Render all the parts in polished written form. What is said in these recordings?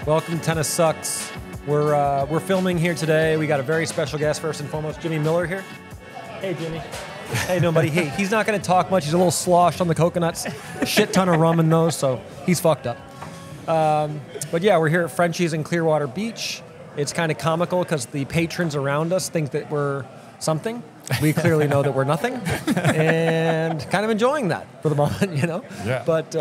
Welcome to Tennis Sucks. We're filming here today. We got a very special guest, first and foremost, Jimmy Miller here. Hey, Jimmy. Hey, nobody. Hey, he's not going to talk much. He's a little sloshed on the coconuts. Shit ton of rum in those, so he's fucked up. But yeah, we're here at Frenchy's in Clearwater Beach. It's kind of comical because the patrons around us think that we're something. We clearly know that we're nothing, and kind of enjoying that for the moment, you know? Yeah. But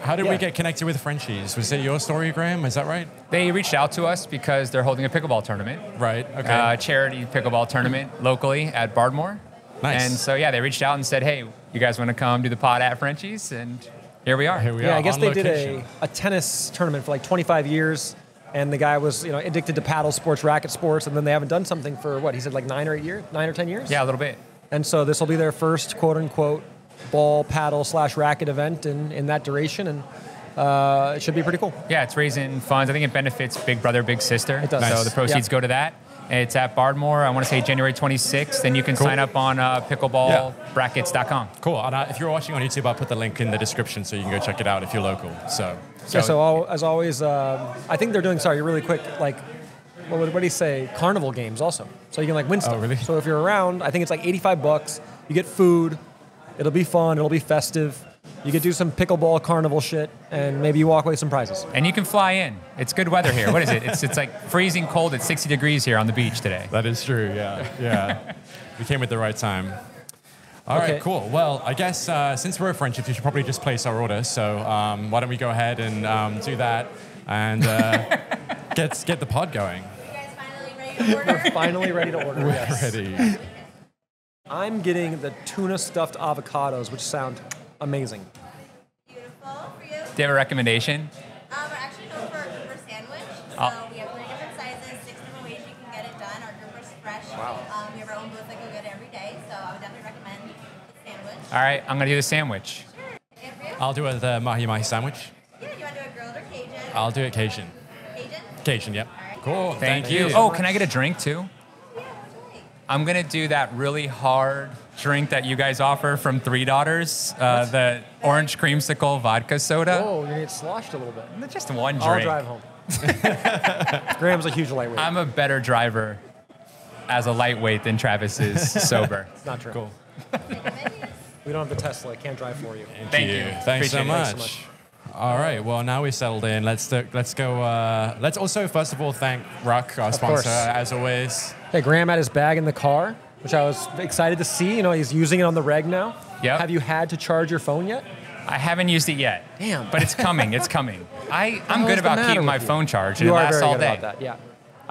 how did we get connected with Frenchy's? Was it your story, Graham? Is that right? They reached out to us because they're holding a pickleball tournament. Right, okay. Charity pickleball tournament locally at Bardmore. Nice. And so, yeah, they reached out and said, hey, you guys want to come do the pod at Frenchy's? And here we are. Here we are. Yeah, I guess on they location. did a tennis tournament for like 25 years, and the guy was, you know, addicted to paddle sports, racket sports, and then they haven't done something for, what, he said like 9 or 10 years? Yeah, a little bit. And so this will be their first quote-unquote ball, paddle / racket event in that duration, and it should be pretty cool. Yeah, it's raising funds. I think it benefits Big Brother, Big Sister. It does. So Nice. the proceeds Yeah. go to that. It's at Bardmore, I want to say January 26th, and you can sign up on pickleballbrackets.com. Cool. And if you're watching on YouTube, I'll put the link in the description so you can go check it out if you're local. So As always, I think they're doing, sorry, really quick, like, what do you say, carnival games also. So you can like win stuff. Oh, really? So if you're around, I think it's like $85. You get food. It'll be fun. It'll be festive. You could do some pickleball carnival shit, and maybe you walk away with some prizes. And you can fly in. It's good weather here. What is it? It's like freezing cold at 60 degrees here on the beach today. that is true, yeah. We came at the right time. All right, cool. Well, I guess since we're at Frenchy's, we should probably just place our order. So why don't we go ahead and do that and get the pod going. We're finally ready to order. Yes. Ready. I'm getting the tuna stuffed avocados, which sound amazing. Beautiful for you. Do you have a recommendation? We're actually known for a grouper sandwich. So we have 3 different sizes, 6 different ways you can get it done. Our grouper's fresh. Wow. We have our own booth that go get it every day. So I would definitely recommend the sandwich. All right, I'm going to do the sandwich. Sure. And for you? I'll do the mahi-mahi sandwich. Yeah, you want to do a grilled or Cajun? I'll do it Cajun. Cajun? Cajun, yep. Cool, Thank you. Oh, can I get a drink too? Yeah, what would you like? I'm going to do that really hard drink that you guys offer from Three Daughters, the orange creamsicle vodka soda. Whoa, you're going to get sloshed a little bit. Just one drink. I'll drive home. Graham's a huge lightweight. I'm a better driver as a lightweight than Travis is sober. It's not true. Cool. We don't have the Tesla. I can't drive for you. Thank you. Thanks so Appreciate it. much. Thanks so much. All right. Well, now we're settled in. Let's go. Let's also first of all thank Ruck, our course. sponsor, as always. Hey, Graham had his bag in the car, which I was excited to see. You know, he's using it on the reg now. Yep. Have you had to charge your phone yet? I haven't used it yet. Damn. But it's coming. It's coming. I'm hell's good the about matter keeping my with you? phone charged, and You it are lasts very all good day. about that,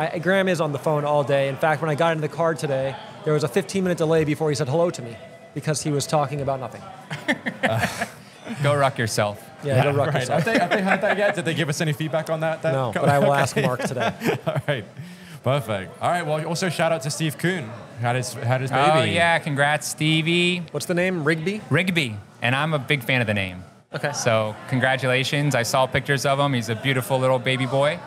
yeah. Graham is on the phone all day. In fact, when I got into the car today, there was a 15-minute delay before he said hello to me because he was talking about nothing. Go ruck yourself. Yeah, go ruck Right. yourself. Have they heard that yet? Did they give us any feedback on that? No, but I will ask Mark today. All right. Perfect. All right. Well, also shout out to Steve Kuhn. Had his baby. Oh, yeah. Congrats, Stevie. What's the name? Rigby? Rigby. And I'm a big fan of the name. Okay. So congratulations. I saw pictures of him. He's a beautiful little baby boy.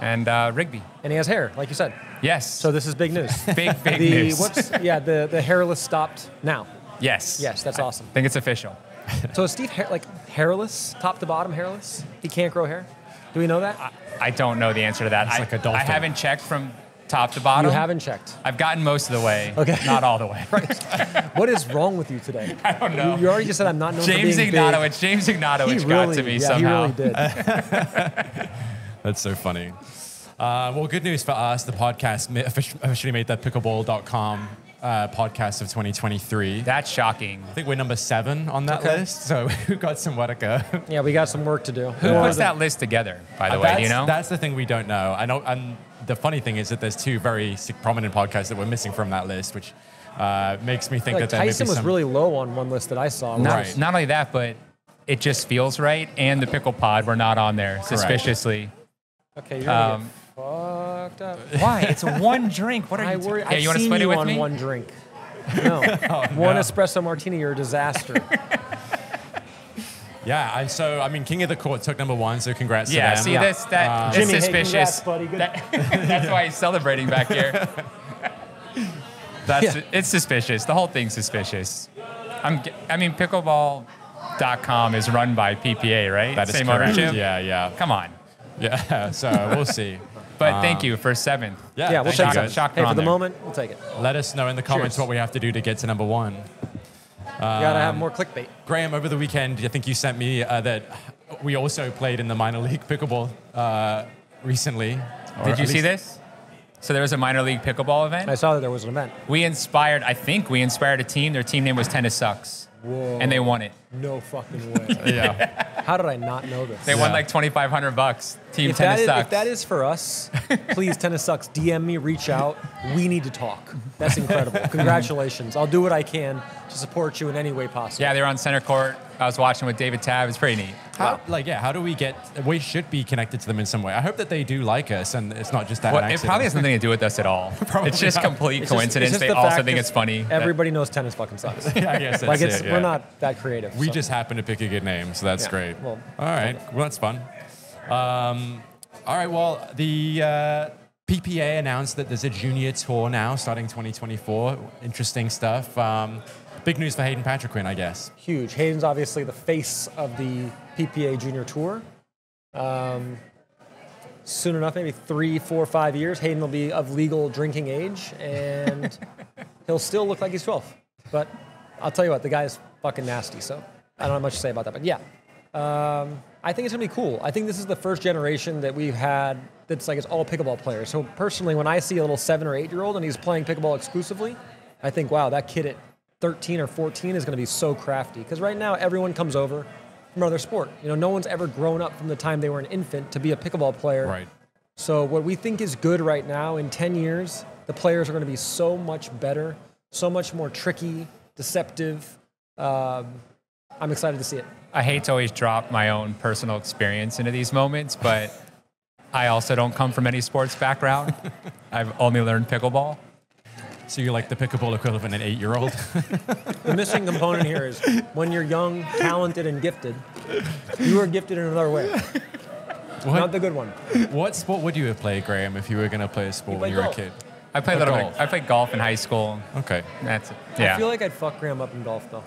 And Rigby. And he has hair, like you said. Yes. So this is big news. big the news. the hairless stopped now. Yes. Yes, that's awesome. I think it's official. So is Steve hairless, top to bottom hairless? He can't grow hair? Do we know that? I don't know the answer to that. It's like a dolphin. I haven't checked from top to bottom. You haven't checked. I've gotten most of the way. Okay. Not all the way. What is wrong with you today? I don't know. You already just said I'm not known James for being Ignatowicz. big. James Ignatowicz He got really, to me yeah, somehow. He really did. That's so funny. Well, good news for us. The podcast officially made the pickleball.com podcast of 2023. That's shocking. I think we're number 7 on that list, so we've got some way to go. Yeah, we got some work to do. Who puts that list together, by the way? Do you know? That's the thing we don't know. I know, and the funny thing is that there's 2 very prominent podcasts that we're missing from that list, which makes me think Like that there may be Tyson was some... really low on one list that I saw. Right. Not only that, but it just feels right, and the Pickle Pod were not on there, suspiciously. Okay, you're gonna get fucked up. Why? It's one drink. What are I you? worry. Yeah, I've you want to seen split it you with on me? one drink. No. One espresso martini, you're a disaster. Yeah, I mean, King of the Court took number 1, so congrats to Yeah, them. see, that's Jimmy, hey, suspicious. congrats, buddy. Good. That's why he's celebrating back here. It's suspicious. The whole thing's suspicious. I mean, pickleball.com is run by PPA, right? That is Same correct. ownership? Yeah. Come on. Yeah, so we'll see. But thank you for 7th. Yeah, we'll thank take you it. guys. Shocked Hey, on for the there. moment, we'll take it. Let us know in the comments Cheers. what we have to do to get to number 1. You gotta have more clickbait. Graham, over the weekend, I think you sent me that we also played in the minor league pickleball recently. Did you see this? So there was a minor league pickleball event. I saw that there was an event. I think we inspired a team. Their team name was Tennis Sucks. Whoa. And they won it. No fucking way. Yeah. How did I not know this? They won like $2,500. Team If Tennis Sucks. if that is for us, please, Tennis Sucks, DM me, reach out. We need to talk. That's incredible. Congratulations. I'll do what I can to support you in any way possible. Yeah, they were on center court. I was watching with David Tabb. It's pretty neat. How do we get? We should be connected to them in some way. I hope that they do like us, and it's not just that. Well, it probably has nothing to do with us at all. It's just complete coincidence. just They the also fact think that it's funny. Everybody knows tennis fucking sucks. Yeah, I guess that's Like it. Yeah. we're not that creative. We so. just happen to pick a good name, so that's Yeah, great. well, all right, well that's fun. All right, well the PPA announced that there's a junior tour now starting 2024. Interesting stuff. Big news for Hayden Patriquin, I guess. Huge. Hayden's obviously the face of the PPA Junior Tour. Soon enough, maybe 3, 4, 5 years, Hayden will be of legal drinking age, and he'll still look like he's 12. But I'll tell you what, the guy's fucking nasty, so I don't have much to say about that. But yeah, I think it's going to be cool. I think this is the first generation that we've had that's like it's all pickleball players. So personally, when I see a little 7 or 8-year-old and he's playing pickleball exclusively, I think, wow, that kid at 13 or 14 is going to be so crafty. Because right now, everyone comes over from another sport. You know, no one's ever grown up from the time they were an infant to be a pickleball player. Right. So what we think is good right now, in 10 years, the players are going to be so much better, so much more tricky, deceptive. I'm excited to see it. I hate to always drop my own personal experience into these moments, but I also don't come from any sports background. I've only learned pickleball. So you're like the pickleball equivalent of an 8-year-old. The missing component here is when you're young, talented, and gifted, you are gifted in another way. Not the good one. What sport would you have played, Graham, if you were going to play a sport when you were a golf. kid? I played a little bit. I played golf in high school. Okay. That's it. Yeah. I feel like I'd fuck Graham up in golf, though.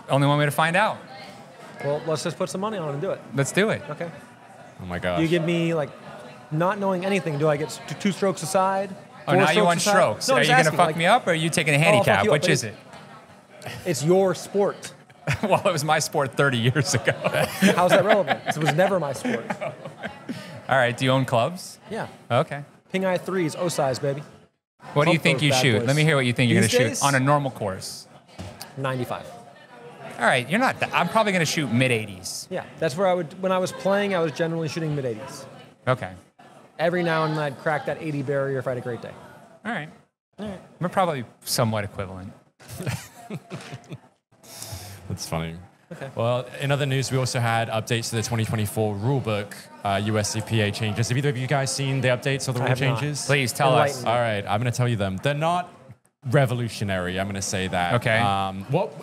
Only one way to find out. Well, let's just put some money on it and do it. Let's do it. Okay. Oh my gosh. You give me, like, not knowing anything, do I get 2 strokes aside? Oh, 4 now you want aside? strokes. No, Are I'm you just going to asking, fuck like, me up or are you taking a I'll fuck handicap? you up, Which but is it? It's your sport. Well, it was my sport 30 years ago. How's that relevant? It was never my sport. All right. Do you own clubs? Yeah. Okay. Ping Eye 3s, O size, baby. What do you Pump think those you bad shoot? boys. Let me hear what you think you're going These to shoot days? on a normal course. 95. All right. You're not. I'm probably going to shoot mid 80s. Yeah, that's where I would, when I was playing, I was generally shooting mid 80s. Okay. Every now and then I'd crack that 80 barrier if I had a great day. All right. We're probably somewhat equivalent. That's funny. Okay. Well, in other news, we also had updates to the 2024 rulebook, USCPA changes. Have either of you guys seen the updates or the I rule have not. changes? Please tell us. Enlighten. All right, I'm going to tell you them. They're not revolutionary. I'm going to say that. Okay.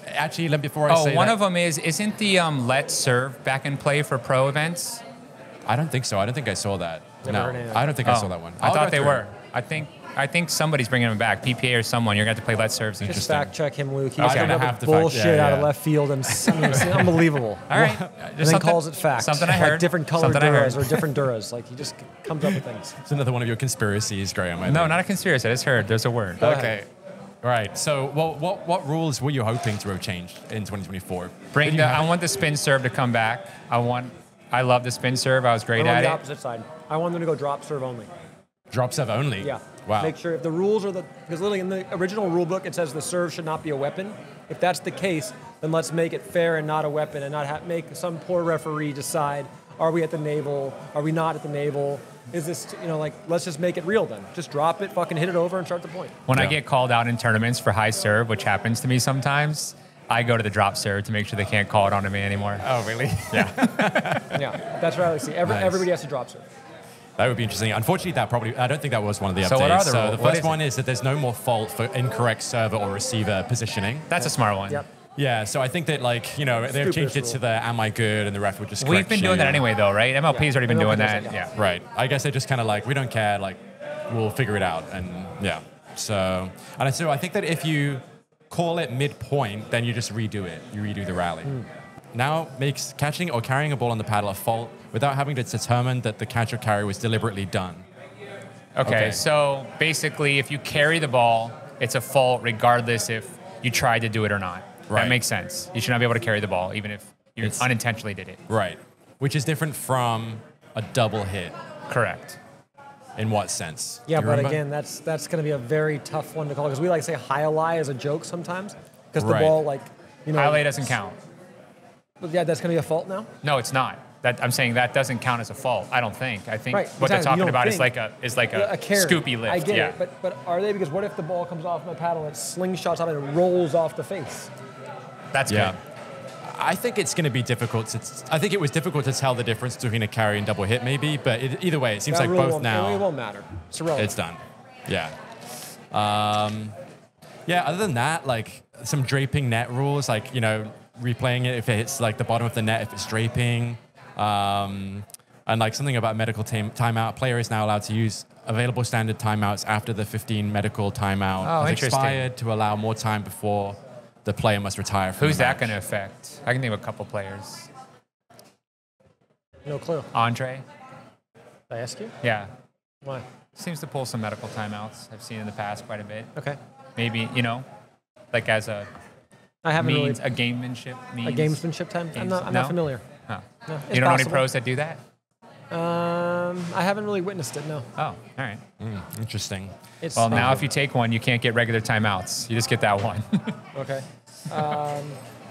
Actually, before I say one that, of them isn't the Let's Serve back in play for pro events? I don't think so. I don't think I saw that. Never No, heard any of that. I don't think I saw that one. I I'll thought go they through. were. I think somebody's bringing them back. PPA or someone. You're going to have to play Let's Serve. Just Interesting. fact check him, Luke. He's I'm coming gonna up have with to fact- bullshit yeah, out of yeah. left field, and it's unbelievable. All right. And then calls it fact. Something I Like heard. different colored Something I heard. Duras or different Duras. Like he just comes up with things. It's another one of your conspiracies, Graham. I No, think. not a conspiracy. I just heard. There's a word. Go ahead. Okay. Right. So, what rules were you hoping to have changed in 2024? I want the spin serve to come back. I love the spin serve. I was great I'm on at the it. opposite side. I want them to go drop serve only. Drop serve only. Yeah. Wow. Make sure if the rules are because literally in the original rule book it says the serve should not be a weapon. If that's the case, then let's make it fair and not a weapon, and not make some poor referee decide: are we at the navel? Are we not at the navel? Is this let's just make it real then. Just drop it, fucking hit it over, and start the point. When I Yeah. get called out in tournaments for high serve, which happens to me sometimes, I go to the drop serve to make sure they can't call it onto me anymore. Oh, really? Yeah. Yeah, that's what I like to see. Nice. Everybody has to drop serve. That would be interesting. Unfortunately, I don't think that was one of the updates. So what are the rules? the What first is it? one is that there's no more fault for incorrect server or receiver positioning. That's a smart one. Yep. Yeah, so I think that they've Stupidest changed it to rule. the am I good, and the ref would just We've correct been doing that you. anyway, though, right? MLP's already been MLP doing does that. it, Yeah. yeah. Right. I guess they're just kind of we don't care, we'll figure it out. And yeah. So I think that if you call it midpoint, then you just redo it. You redo the rally. now makes catching or carrying a ball on the paddle a fault without having to determine that the catch or carry was deliberately done. Okay, so basically, if you carry the ball, it's a fault regardless if you tried to do it or not. Right. That makes sense. You should not be able to carry the ball, even if you unintentionally did it. Right. Which is different from a double hit. Correct. In what sense? Yeah, Do you but remember? again, that's going to be a very tough one to call because we like to say highlight as a joke sometimes because the Right. ball, like, you know. Highlight doesn't count. Yeah, that's going to be a fault now? No, it's not. I'm saying that doesn't count as a fault. I don't think. I think Right, what they're exactly. You talking don't about is think. like a carry. scoopy lift. I get yeah. it, but are they? Because what if the ball comes off my paddle and it slingshots out and it rolls off the face? That's Yeah. good. I think it's going to be difficult. I think it was difficult to tell the difference between a carry and double hit, maybe. But either way, it seems That like rule both won't, now. It won't matter. It's irrelevant. It's done. Yeah. Yeah. Other than that, like some draping net rules, like replaying it if it hits like the bottom of the net if it's draping, and like something about medical timeout. Player is now allowed to use available standard timeouts after the 15 medical timeout has interesting. expired to allow more time before the player must retire from Who's the that match. going to affect? I can think of a couple players. No clue. Andre. Did I ask you? Yeah. Why? Seems to pull some medical timeouts. I've seen in the past quite a bit. Okay. Maybe, like as a I haven't means, really. a gamemanship means. A gamesmanship time? I'm not No? familiar. Huh. No, it's You don't know any possible. pros that do that? I haven't really witnessed it, no. Oh, all right. Interesting. It's, Well, now if you take one, you can't get regular timeouts. You just get that one. Okay.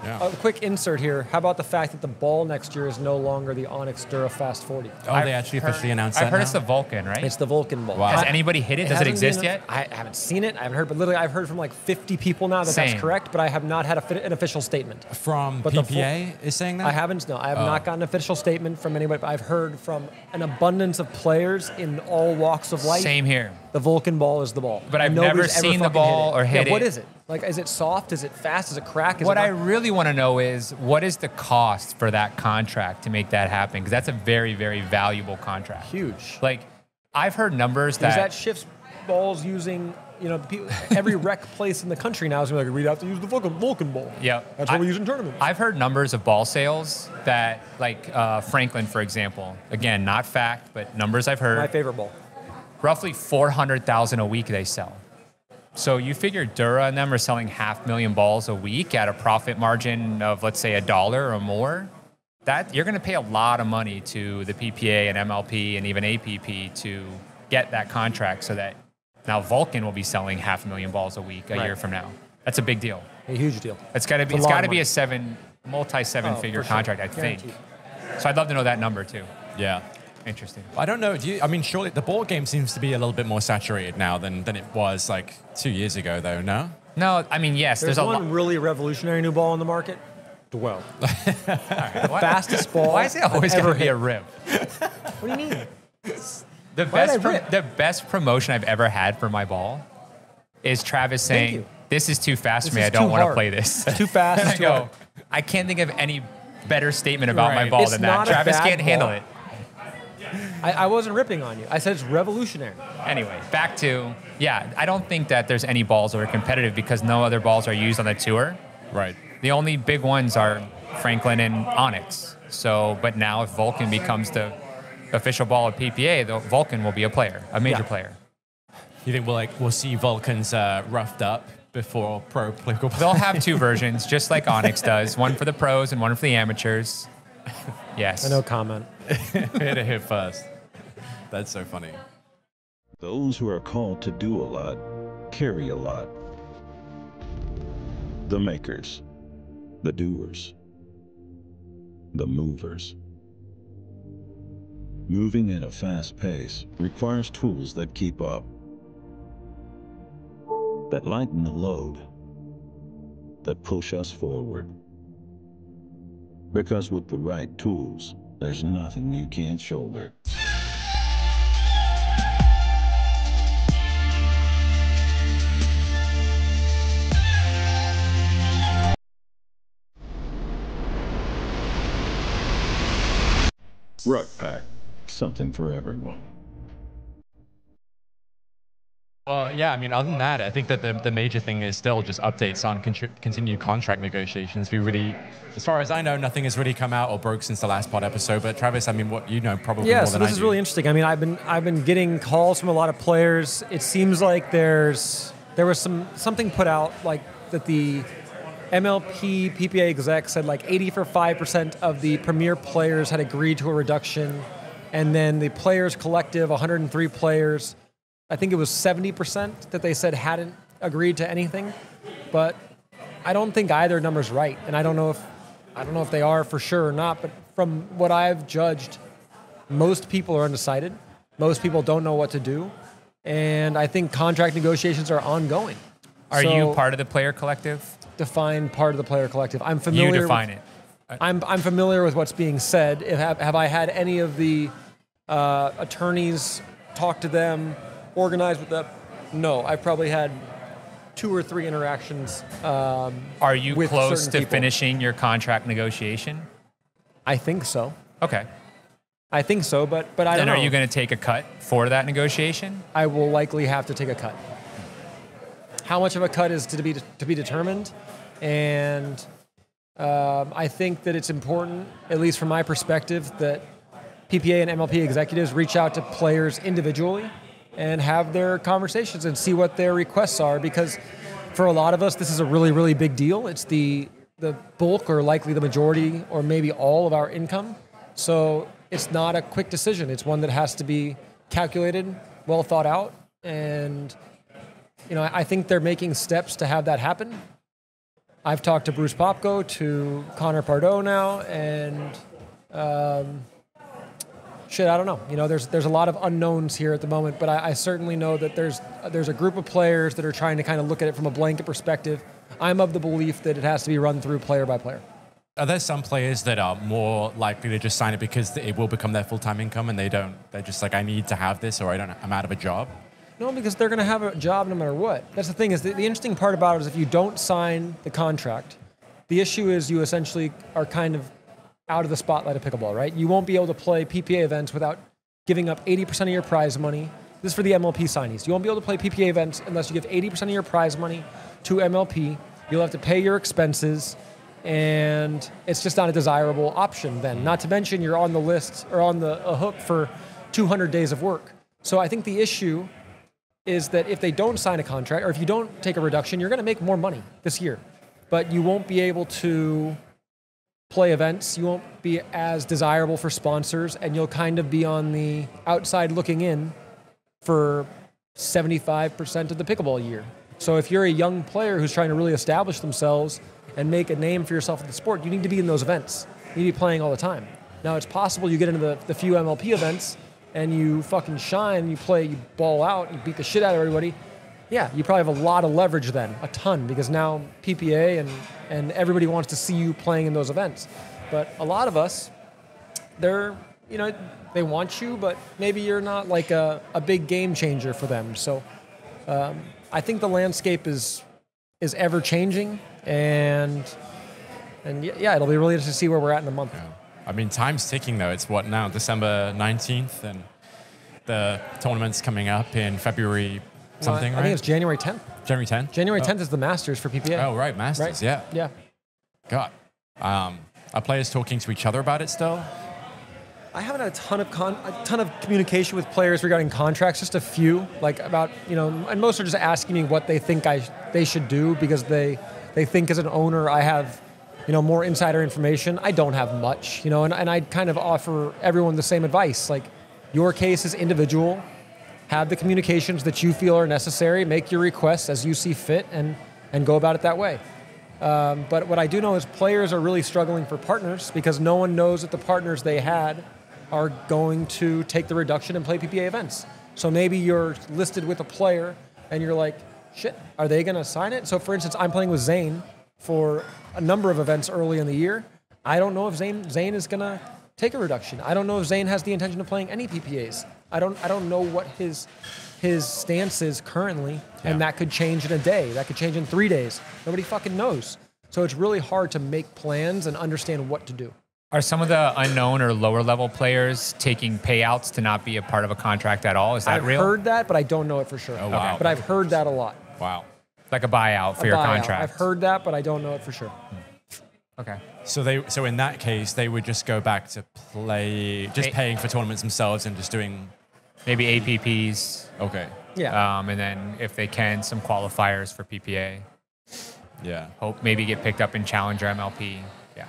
Yeah. A quick insert here. How about the fact that the ball next year is no longer the Onyx DuraFast 40? Oh, they actually officially announced that I've heard now? it's the Vulcan, right? It's the Vulcan ball. Wow. Has anybody hit it? Does it hasn't exist been- yet? I haven't seen it. I haven't heard, but literally I've heard from like 50 people now that Same. that's correct, but I have not had an official statement. From But the PPA is saying that? I haven't. No, I have not gotten an official statement from anybody. But I've heard from an abundance of players in all walks of life. Same here. The Vulcan ball is the ball. But I've And never nobody's ever seen the fucking ball hit or hit yeah, What it. is it? Like, is it soft? Is it fast? Is it crack? Is What it I really want to know is what is the cost for that contract to make that happen? Because that's a very, very valuable contract. huge? Like, I've heard numbers Because that that shifts balls using, the people, every rec place in the country now is going to be like, we have to use the Vulcan ball. Yeah. That's what we use in tournaments. I've heard numbers of ball sales that, like Franklin, for example, again, not fact, but numbers I've heard, My favorite ball. roughly 400,000 a week they sell. So you figure Dura and them are selling 500,000 balls a week at a profit margin of, let's say, $1 or more. That you're going to pay a lot of money to the PPA and MLP and even APP to get that contract so that now Vulcan will be selling 500,000 balls a week a Right. year from now. That's a big deal. A huge deal. It's got to be. It's a It's lot got to of be money. a multi-seven-figure for sure. contract, I think. Guaranteed. So I'd love to know that number too. Yeah. Interesting. I don't know. Surely the board game seems to be a little bit more saturated now than it was like 2 years ago, though, no? No, I mean yes. There's There's a one lot. really revolutionary new ball on the market. Dwell. Why, Fastest ball. why is it always I've going ever to be a hit. rip? What do you mean? The Why did best, I rip? the best promotion I've ever had for my ball is Travis saying, you. "This is too fast for This me. is I don't too want to hard. play this." Too fast, And I it's too go, hard. I can't think of any better statement about my Right. ball It's than not that. a Travis bad can't handle ball. it. I wasn't ripping on you. I said it's revolutionary. Anyway, back to I don't think that there's any balls that are competitive because no other balls are used on the tour. Right. The only big ones are Franklin and Onyx. So, but now if Vulcan becomes the official ball of PPA, the Vulcan will be a player, a major Yeah. player. You think we'll see Vulcans roughed up before pro Pickleball? They'll have two versions, just like Onyx does, one for the pros and one for the amateurs. Yes. No comment. Hit a hit first. That's so funny. Those who are called to do a lot, carry a lot. The makers, the doers, the movers. Moving at a fast pace requires tools that keep up, that lighten the load, that push us forward. Because with the right tools, there's nothing you can't shoulder. Ruck Pack, something for everyone. Well, yeah, I mean, other than that, I think that the major thing is still just updates on continued contract negotiations. We really, as far as I know, nothing has really come out or broke since the last pod episode. But Travis, I mean, what you know probably more So than I do. this is really interesting. I mean, I've been getting calls from a lot of players. It seems like there was something put out like that the MLP PPA exec said like 85% of the premier players had agreed to a reduction, and then the players collective, 103 players, I think it was 70% that they said hadn't agreed to anything. But I don't think either number's right, and I don't know if they are for sure or not. But from what I've judged, most people are undecided. Most people don't know what to do, and I think contract negotiations are ongoing. Are you part of the player collective? Define part of the player collective. I'm familiar. You define it. I'm familiar with what's being said. Have I had any of the attorneys talk to them, organize with them? No, I've probably had 2 or 3 interactions. Are you with close to people. finishing your contract negotiation? I think so. Okay. I think so, but I don't Then know. are you going to take a cut for that negotiation? I will likely have to take a cut. How much of a cut is to be determined, and I think that it's important, at least from my perspective, that PPA and MLP executives reach out to players individually and have their conversations and see what their requests are, because for a lot of us, this is a really, really big deal. It's the bulk or likely the majority or maybe all of our income. So it's not a quick decision. It's one that has to be calculated, well thought out, and I think they're making steps to have that happen. I've talked to Bruce Popko, to Connor Pardo now, and I don't know. There's a lot of unknowns here at the moment, but I certainly know that there's a group of players that are trying to kind of look at it from a blanket perspective. I'm of the belief that it has to be run through player by player. Are there some players that are more likely to just sign it because it will become their full-time income and they're just like, I need to have this, or I'm out of a job? No, because they're going to have a job no matter what. That's the thing. Is the interesting part about it is if you don't sign the contract, the issue is you essentially are kind of out of the spotlight of pickleball, right? You won't be able to play PPA events without giving up 80% of your prize money. This is for the MLP signees. You won't be able to play PPA events unless you give 80% of your prize money to MLP. You'll have to pay your expenses, and it's just not a desirable option then. Not to mention you're on the list or on a hook for 200 days of work. So I think the issue is that if they don't sign a contract or if you don't take a reduction, you're going to make more money this year. But you won't be able to play events. You won't be as desirable for sponsors, and you'll kind of be on the outside looking in for 75% of the pickleball year. So if you're a young player who's trying to really establish themselves and make a name for yourself in the sport, you need to be in those events. You need to be playing all the time. Now, it's possible you get into the few MLP events and you fucking shine, you play, you ball out, you beat the shit out of everybody. Yeah, you probably have a lot of leverage then, a ton, because now PPA and everybody wants to see you playing in those events. But a lot of us, they want you, but maybe you're not like a big game changer for them. So I think the landscape is ever changing, and yeah, it'll be really interesting to see where we're at in a month. Yeah. I mean, time's ticking, though. It's what now, December 19th, and the tournament's coming up in February something, right? I think it's January 10th. January 10th? January 10th is the Masters for PPA. Oh, right, Masters, right? yeah. Yeah. God. Are players talking to each other about it still? I haven't had a ton of communication with players regarding contracts, just a few, like about, and most are just asking me what they think they should do, because they think as an owner I have more insider information. I don't have much, and I kind of offer everyone the same advice. Like, your case is individual. Have the communications that you feel are necessary. Make your requests as you see fit, and go about it that way. But what I do know is players are really struggling for partners, because no one knows that the partners they had are going to take the reduction and play PPA events. So maybe you're listed with a player and you're like, shit, are they going to sign it? So for instance, I'm playing with Zane for a number of events early in the year. I don't know if Zane is going to take a reduction. I don't know if Zane has the intention of playing any PPAs. I don't know what his stance is currently, and that could change in a day. That could change in 3 days. Nobody fucking knows. So it's really hard to make plans and understand what to do. Are some of the unknown or lower level players taking payouts to not be a part of a contract at all? Is that real? I've heard that, but I don't know it for sure. Oh, wow. But I've heard that a lot. Wow. Like a buyout for your contract? I've heard that, but I don't know it for sure. Okay. So in that case, they would just go back to paying for tournaments themselves and just doing maybe APPs. Okay. Yeah. And then if they can, some qualifiers for PPA. Yeah. Hope maybe get picked up in Challenger MLP. Yeah.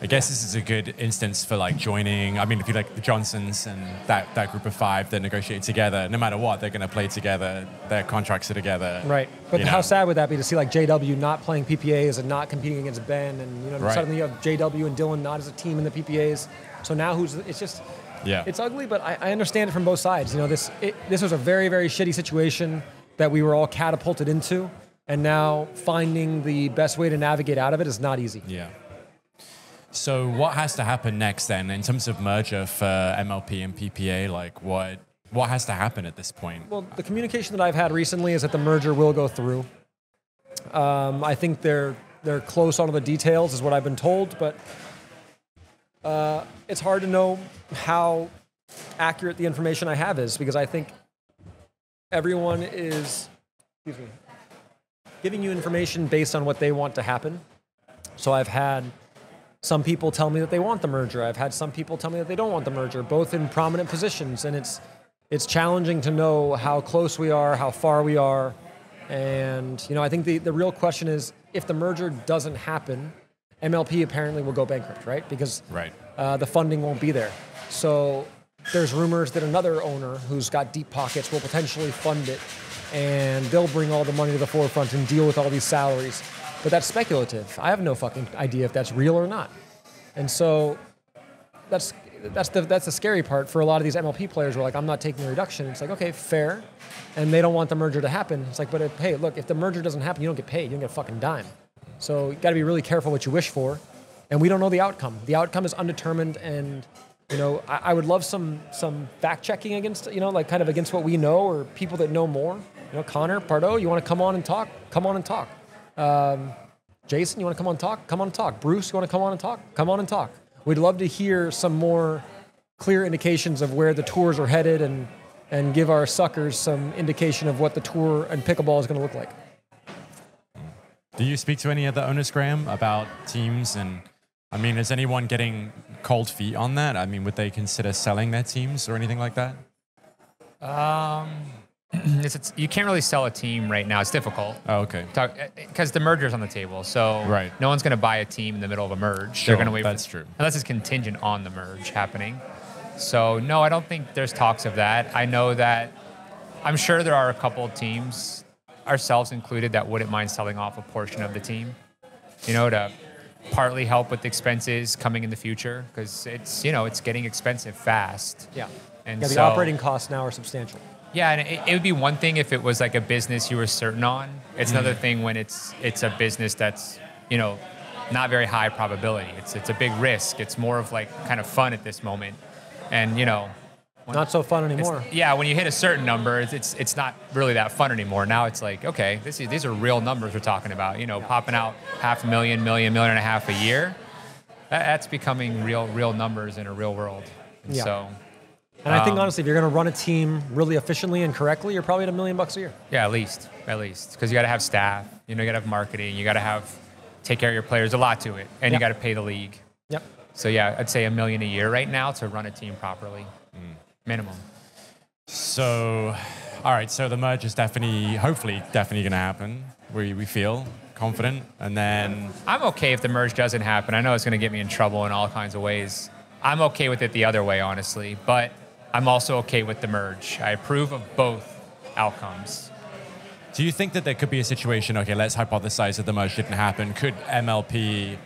I guess this is a good instance for like joining. I mean, if you like the Johnsons and that group of 5 that negotiate together, no matter what, they're going to play together. Their contracts are together. Right. But how sad would that be to see like JW not playing PPAs and not competing against Ben, and suddenly you have JW and Dylan not as a team in the PPAs. So now it's just it's ugly, but I understand it from both sides. This was a very, very shitty situation that we were all catapulted into, and now finding the best way to navigate out of it is not easy. Yeah. So what has to happen next then in terms of merger for MLP and PPA? Like what has to happen at this point? Well, the communication that I've had recently is that the merger will go through. I think they're close on the details is what I've been told, but it's hard to know how accurate the information I have is, because I think everyone is giving you information based on what they want to happen. So I've had some people tell me that they want the merger. I've had some people tell me that they don't want the merger, both in prominent positions. And it's challenging to know how close we are, how far we are. And, I think the real question is, if the merger doesn't happen, MLP apparently will go bankrupt, right? Because the funding won't be there. So there's rumors that another owner who's got deep pockets will potentially fund it, and they'll bring all the money to the forefront and deal with all these salaries. But that's speculative. I have no fucking idea if that's real or not. And so that's the scary part for a lot of these MLP players who are like, I'm not taking a reduction. It's like, okay, fair. And they don't want the merger to happen. It's like, but hey, look, if the merger doesn't happen, you don't get paid. You don't get a fucking dime. So you got to be really careful what you wish for. And we don't know the outcome. The outcome is undetermined. And, I would love some fact checking against, like kind of against what we know, or people that know more. Connor, Pardo, you want to come on and talk? Come on and talk. Jason, you want to come on and talk? Come on and talk. Bruce, you want to come on and talk? Come on and talk. We'd love to hear some more clear indications of where the tours are headed, and give our suckers some indication of what the tour and pickleball is going to look like. Do you speak to any of the owners, Graham, about teams? And I mean, is anyone getting cold feet on that? I mean, would they consider selling their teams or anything like that? You can't really sell a team right now. It's difficult. Oh, okay. Because the merger's on the table. So no one's going to buy a team in the middle of a merge. Sure, they're going to wait. That's true. Unless it's contingent on the merge happening. So no, I don't think there's talks of that. I know that I'm sure there are a couple of teams, ourselves included, that wouldn't mind selling off a portion of the team, to partly help with expenses coming in the future, because it's getting expensive fast. Yeah. And the operating costs now are substantial. Yeah, and it would be one thing if it was like a business you were certain on. It's another thing when it's a business that's, not very high probability. It's a big risk. It's more of like kind of fun at this moment. And, not so fun anymore. When you hit a certain number, it's not really that fun anymore. Now it's like, okay, these are real numbers we're talking about. Popping out $500,000, $1.5 million a year. That's becoming real numbers in a real world. And so... And I think, honestly, if you're going to run a team really efficiently and correctly, you're probably at $1 million a year. Yeah, at least. Because you got to have staff, you got to have marketing, you got to take care of your players, a lot to it. And you got to pay the league. Yep. So yeah, I'd say $1 million a year right now to run a team properly. Minimum. So, all right, so the merge is hopefully definitely going to happen. We feel confident. And then... I'm okay if the merge doesn't happen. I know it's going to get me in trouble in all kinds of ways. I'm okay with it the other way, honestly. But... I'm also okay with the merge. I approve of both outcomes. Do you think that there could be a situation, okay, let's hypothesize that the merge didn't happen. Could MLP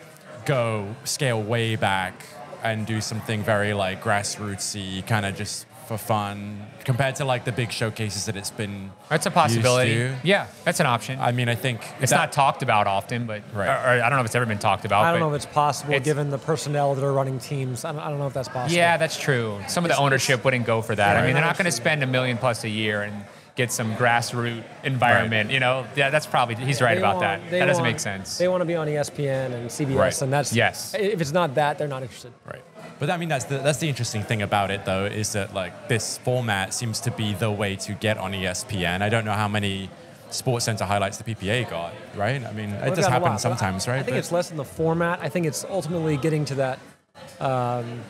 scale way back and do something very like grassrootsy, kind of just for fun, compared to like the big showcases that it's been That's a possibility. used to? Yeah, that's an option. I mean, I think... It's not talked about often, but or I don't know if it's ever been talked about. I don't know if it's possible given the personnel that are running teams. I don't know if that's possible. Yeah, that's true. Some of the ownership wouldn't go for that. I mean, they're not going to spend $1 million+ a year and get some grassroots environment. Right. You know, yeah, that's probably he's right about that. That doesn't make sense. They want to be on ESPN and CBS, Right. and that's if it's not that, they're not interested. Right. But I mean, that's the interesting thing about it, though, is that like this format seems to be the way to get on ESPN. I don't know how many Sports Center highlights the PPA got, right? I mean, it does happen sometimes, right? I think it's less than the format. I think it's ultimately getting to that home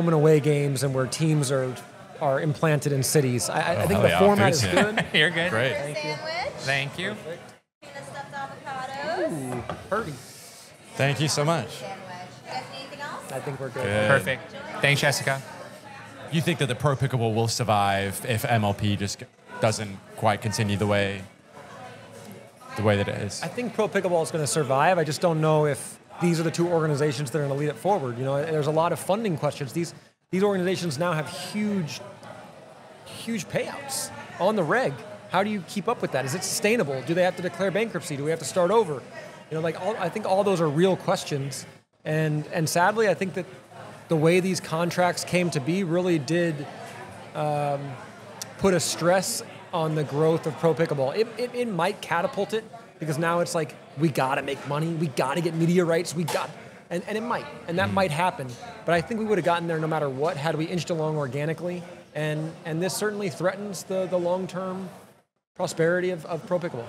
and away games and where teams are implanted in cities. I think the format is good. You're good. Great. Thank you. Peanut stuffed avocados. Ooh, pretty. Thank you so much. Sandwich. You guys need anything else? I think we're good. Perfect. Thanks, Jessica. You think that the Pro Pickleball will survive if MLP just doesn't quite continue the way that it is? I think Pro Pickleball is going to survive. I just don't know if these are the two organizations that are going to lead it forward. You know, there's a lot of funding questions. These organizations now have huge payouts on the reg. How do you keep up with that? Is it sustainable? Do they have to declare bankruptcy? Do we have to start over? You know, I think all those are real questions. And sadly, I think that the way these contracts came to be really did put a stress on the growth of Pro Pickleball. It might catapult it because now it's like, we got to make money. We got to get media rights. And it might. And that might happen. But I think we would have gotten there no matter what had we inched along organically. And this certainly threatens the long-term prosperity of Pro Pickleball.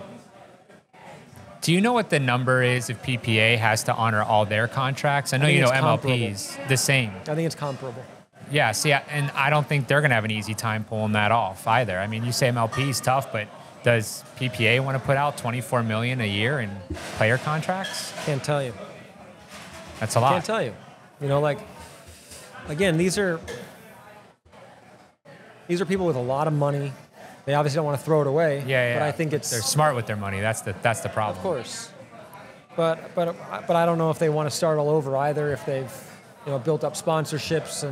Do you know what the number is if PPA has to honor all their contracts? I know you know MLP's the same. I think it's comparable. Yeah, see, and I don't think they're going to have an easy time pulling that off either. I mean, you say MLP's tough, but does PPA want to put out $24 million a year in player contracts? Can't tell you. That's a lot. Can't tell you. You know, like, again, these are people with a lot of money. They obviously don't want to throw it away. Yeah. But I think they're smart with their money. That's the problem. Of course. But I don't know if they want to start all over either. If they've built up sponsorships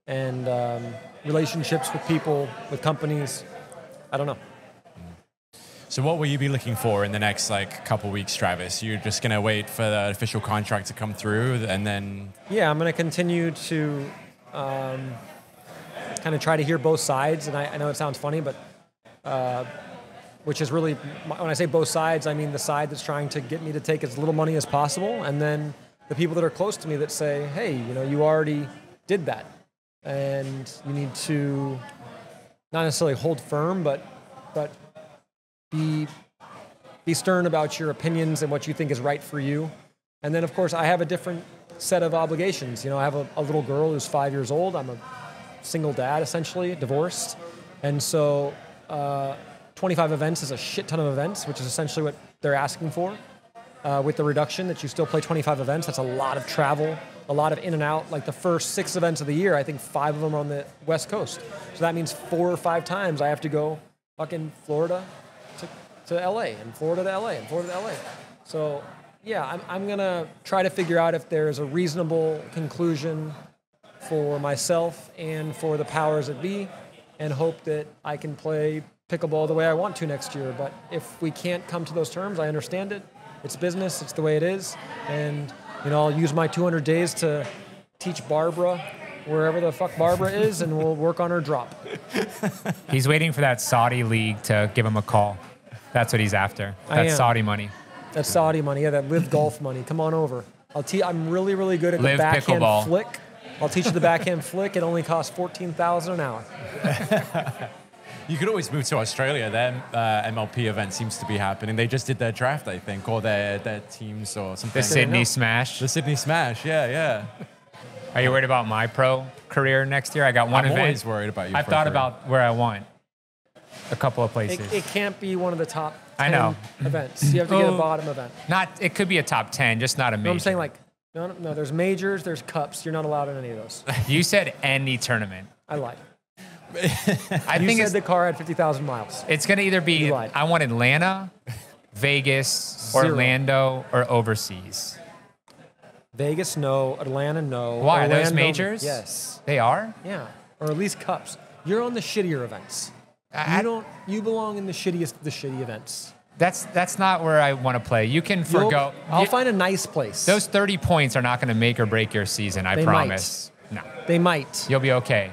and relationships with people, with companies. I don't know. So what will you be looking for in the next couple weeks, Travis? You're just going to wait for the official contract to come through and then... Yeah, I'm going to continue to kind of try to hear both sides. And I know it sounds funny, but which is really, when I say both sides, I mean the side that's trying to get me to take as little money as possible. And then the people that are close to me that say, hey, you already did that. And you need to not necessarily hold firm, but be stern about your opinions and what you think is right for you. And then, of course, I have a different set of obligations. I have a little girl who's 5 years old. I'm a single dad, essentially, divorced. And so 25 events is a shit ton of events, which is essentially what they're asking for. With the reduction that you still play 25 events, that's a lot of travel, a lot of in and out. Like the first 6 events of the year, I think 5 of them are on the West Coast. So that means 4 or 5 times I have to go fucking Florida to LA and Florida to LA and Florida to LA. So yeah, I'm gonna try to figure out if there's a reasonable conclusion for myself and for the powers that be, and hope that I can play pickleball the way I want to next year. But if we can't come to those terms, I understand it. It's business, it's the way it is. And I'll use my 200 days to teach Barbara wherever the fuck Barbara is, and we'll work on her drop. He's waiting for that Saudi league to give him a call. That's what he's after. That's Saudi money. That's Saudi money, yeah, that live golf money. Come on over. I'm really, really good at the backhand pickleball. Flick. I'll teach you the backhand flick. It only costs $14,000 an hour. You could always move to Australia. Their MLP event seems to be happening. They just did their draft, I think, or their teams or something. The Sydney Smash. The Sydney Smash, yeah. Are you worried about my pro career next year? I got one event. I'm always worried about you. I've thought about where I want. A couple of places. It can't be one of the top 10 I know. events. You have to get a bottom event. It could be a top 10, just not a major. No, I'm saying no, there's majors, there's cups. You're not allowed in any of those. You said any tournament. I lied. I think said the car had 50,000 miles. It's going to either be, I want Atlanta, Vegas, 0. Orlando, or overseas. Vegas, no. Atlanta, no. Why? Orlando, are those majors? Yes. They are? Yeah. Or at least cups. You're on the shittier events. You belong in the shitty events. That's not where I want to play. You can forgo. I'll find a nice place. Those 30 points are not going to make or break your season, I promise. No. They might. You'll be okay.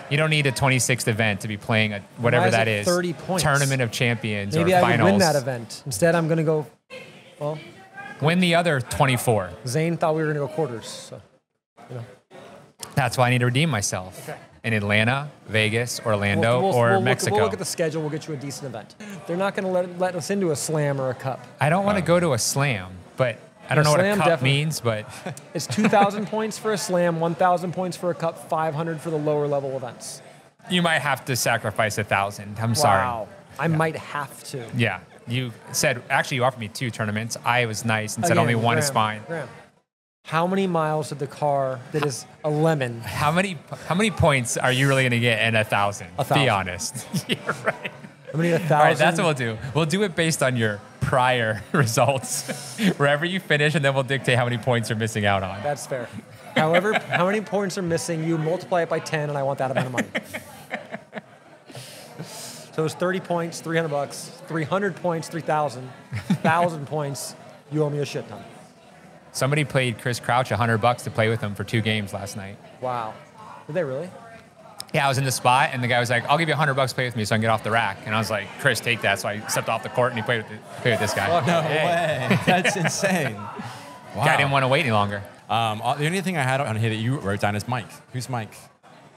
You don't need a 26th event to be playing a whatever Why is that it is. 30 points? Tournament of Champions Maybe or I finals. would win that event. Instead, I'm going to go. Well, Win the other 24. Zane thought we were going to go quarters. So, you know. That's why I need to redeem myself. Okay. In Atlanta, Vegas, Orlando, We'll or look- Mexico. We'll look at the schedule. We'll get you a decent event. They're not going to let us into a slam or a cup. I don't want to go to a slam, but I don't know what a slam cup definitely. means, but It's 2,000 points for a slam, 1,000 points for a cup, 500 for the lower level events. you might have to sacrifice 1,000. I'm sorry. Wow. I might have to. Yeah. You said, actually, you offered me 2 tournaments. I was nice and said Again, only one is Graham, fine. Graham, how many miles did the car that is a lemon? How many points are you really going to get in 1,000? 1,000. Be honest. You're right. How many 1,000? All right, that's what we'll do. We'll do it based on your prior results. Wherever you finish, and then we'll dictate how many points you're missing out on. That's fair. However, how many points are missing, you multiply it by 10, and I want that amount of money. So it's 30 points, $300. 300 points, 3,000. 1,000 points, you owe me a shit ton. Somebody paid Chris Crouch $100 to play with him for 2 games last night. Wow. Did they really? Yeah, I was in the spot, and the guy was like, "I'll give you $100 to play with me, so I can get off the rack." And I was like, "Chris, take that." So I stepped off the court, and he played with this guy. No way. That's insane. Wow. Guy didn't want to wait any longer. The only thing I had on here that you wrote down is Mike. Who's Mike?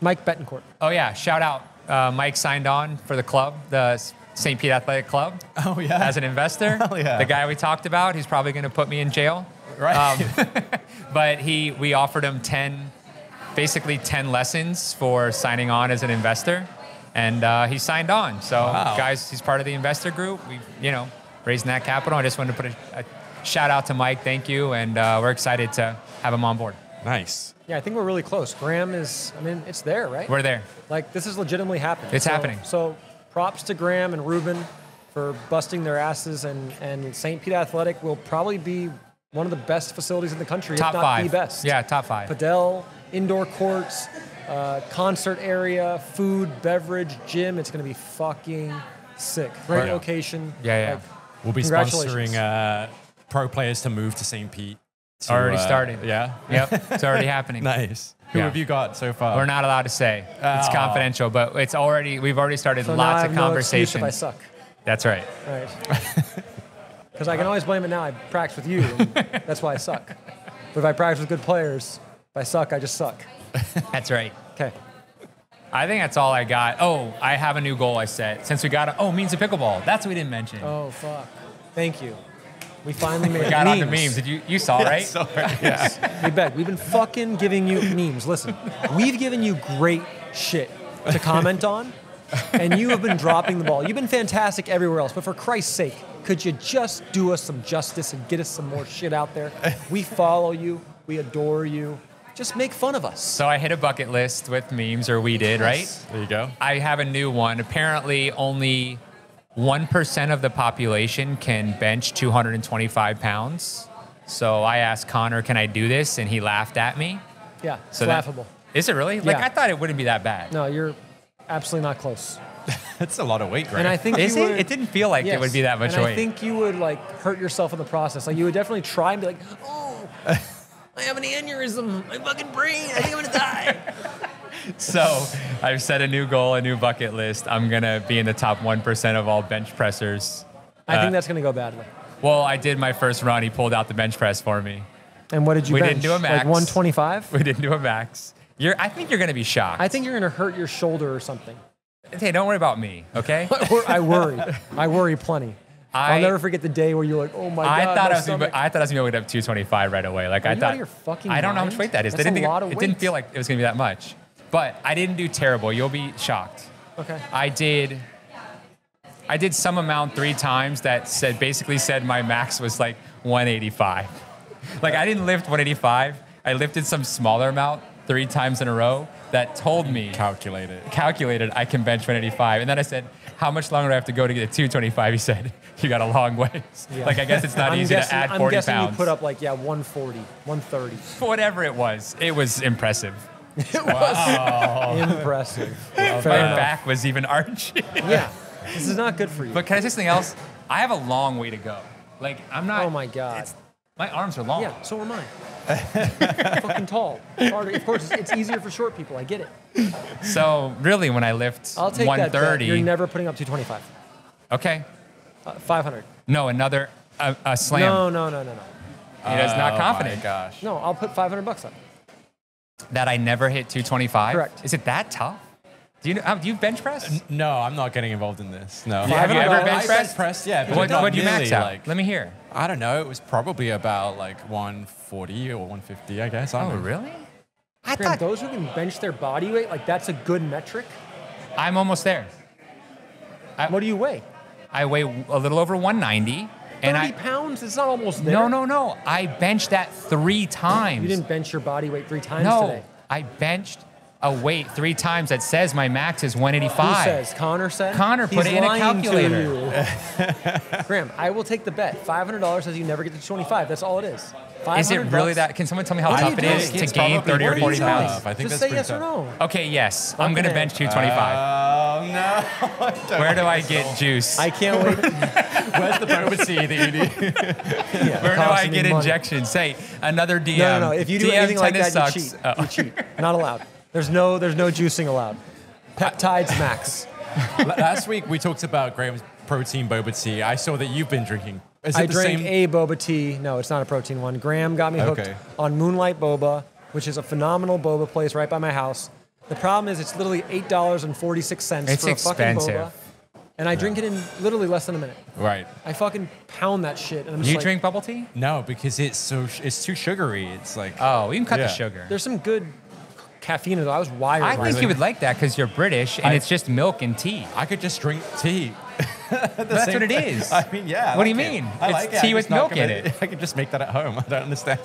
Mike Betancourt. Oh yeah, shout out. Mike signed on for the club, the St. Pete Athletic Club. Oh, yeah. As an investor. Hell yeah. The guy we talked about, he's probably going to put me in jail. Right. But we offered him 10 lessons for signing on as an investor, and he signed on. So, guys, he's part of the investor group. We, raising that capital. I just wanted to put a shout out to Mike. Thank you, and we're excited to have him on board. Nice. Yeah, I think we're really close. Graham is, it's there, right? We're there. Like, this is legitimately happening. It's happening. So props to Graham and Ruben for busting their asses, and St. Pete Athletic will probably be one of the best facilities in the country, Top if not 5. the best. Yeah, top 5. Padel, indoor courts, concert area, food, beverage, gym. It's going to be fucking sick. Great Yeah. location. Yeah. Like, We'll be congratulations. sponsoring pro players to move to St. Pete. Already started. Yeah? Yep, it's already happening. Nice. Who Yeah. have you got so far? We're not allowed to say. It's Oh. confidential, but we've already started So now I lots have of no conversations. excuse if I suck. That's right. Right. Because I can always blame it now. I practice with you. And that's why I suck. But if I practice with good players, if I suck, I just suck. That's right. Okay. I think that's all I got. Oh, I have a new goal I set. Since we got memes of pickleball. That's what we didn't mention. Oh, fuck. Thank you. We finally made We got memes. on the memes. Did you saw, right? Yeah. We bet. We've been fucking giving you memes. Listen, we've given you great shit to comment on, and you have been dropping the ball. You've been fantastic everywhere else, but for Christ's sake, could you just do us some justice and get us some more shit out there? We follow you. We adore you. Just make fun of us. So I hit a bucket list with memes, or we did, right? There you go. I have a new one. Apparently, only 1% of the population can bench 225 pounds. So I asked Connor, can I do this? And he laughed at me. Yeah, it's So laughable. Is it really? Like, Yeah. I thought it wouldn't be that bad. No, you're absolutely not close. That's a lot of weight, Greg. And I think Is you it? would, It didn't feel like it yes. would be that much and weight. I think you would hurt yourself in the process. Like you would definitely try and be like, oh, I have an aneurysm. My fucking brain. I think I'm gonna die. So I've set a new goal, a new bucket list. I'm going to be in the top 1% of all bench pressers. I think that's gonna go badly. Well, I did my first run. He pulled out the bench press for me. And what did you We bench? didn't do a max. Like 125? We didn't do a max. I think you're going to be shocked. I think you're gonna hurt your shoulder or something. Hey, don't worry about me, okay? I worry. I worry plenty. I'll I- never forget the day where you're like, oh my I god. thought my I was gonna be able to have 225 right away. Like Are I you thought. out of your fucking I don't know how much mind? weight that is. That's They didn't a think lot of it didn't weight. feel like it was gonna be that much. But I didn't do terrible. You'll be shocked. Okay. I did some amount 3 times that basically said my max was like 185. Like I didn't lift 185. I lifted some smaller amount 3 times in a row that told me calculated I can bench 185. And then I said, how much longer do I have to go to get to 225? He said, you got a long way. Yeah. Like I guess it's not easy to add 40 I'm guessing pounds. you put up 140, 130. Whatever it was impressive. It was impressive. My Fair enough. back was even arching. Yeah. This is not good for you. But can I say something else? I have a long way to go. Like I'm not. Oh my God. My arms are long. Yeah, so am I. Fucking tall. It's harder. Of course, it's easier for short people. I get it. So really, when I lift I'll take that bet. 130, You're never putting up 225. okay. 500. No, another a slam. No. He is not confident. My gosh. No, I'll put $500 up. That I never hit 225. Correct. Is it that tough? Do you bench press? No, I'm not getting involved in this. No. Have you ever bench I pressed? bench pressed, yeah. But What not do you max nearly, out? like- Let me hear. I don't know. It was probably about like 140 or 150, I guess. I don't Oh, know. really? I Graham, thought those who can bench their body weight, like that's a good metric. I'm almost there. What do you weigh? I weigh a little over 190, 30 pounds? It's not almost there. No. I benched that 3 times. You didn't bench your body weight 3 times No, today. I benched a weight 3 times that says my max is 185. Who says? Connor said? Connor put He's it in a lying to calculator. you. Graham, I will take the bet. $500 says you never get to 25. That's all it is. Is it really $500. that? Can someone tell me how What are tough you it is doing? to gain 30 or 40 pounds? I think Just that's say yes pretty or tough. no. Okay, yes. I'm going to Okay. bench 225. Oh, no. Where do I get juice? I can't wait. Where's the boba tea that you need? Where do I get injections? Say, another DM. No. If you do DM anything like tennis that, you sucks. cheat. Oh. You cheat. Not allowed. There's no juicing allowed. Peptides max. Last week we talked about Graham's protein boba tea. I saw that you've been drinking. Is it I the drank same? a boba tea. No, it's not a protein one. Graham got me hooked Okay. on Moonlight Boba, which is a phenomenal boba place right by my house. The problem is it's literally $8.46 It's for a expensive. fucking boba. And I drink it in literally less than a minute. Right. I fucking pound that shit. And I'm just You like, drink bubble tea? No, because it's too sugary. It's like Oh, you can cut Yeah. the sugar. There's some good caffeine in it. I was wired. I think last you night. would like that because you're British and it's just milk and tea. I could just drink tea. That's what it is. I mean, yeah. I What do you like it. mean? I It's like it. tea I'm with just not milk in gonna- it. I could just make that at home. I don't understand.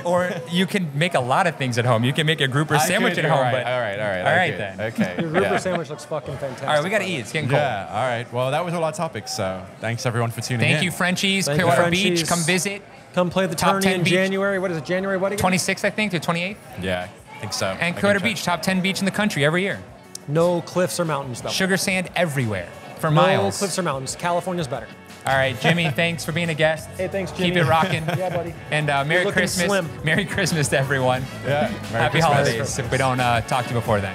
Or you can make a lot of things at home. You can make a grouper sandwich at home. All right, But all right. All right, okay, then. Okay. Your Rupert yeah. sandwich looks fucking fantastic. all right, we got to eat. It's getting cold. Yeah. All right. Well, that was all our topics. So thanks everyone for tuning in. Thank you, Frenchies. Thank you, Clearwater Beach. Frenchies. Come visit. Come play the Top tourney 10 in beach. January. What is it? January what again? 26th, I think, to 28th. Yeah, I think so. I And can Clearwater check. Beach, top 10 beach in the country every year. No cliffs or mountains though. Sugar sand everywhere for No miles. cliffs or mountains. California's better. All right, Jimmy, thanks for being a guest. Hey, thanks, Jimmy. Keep it rocking. Yeah, buddy. And You're Merry looking Christmas. slim. Merry Christmas to everyone. Yeah. Merry Happy Christmas. holidays if we don't talk to you before then.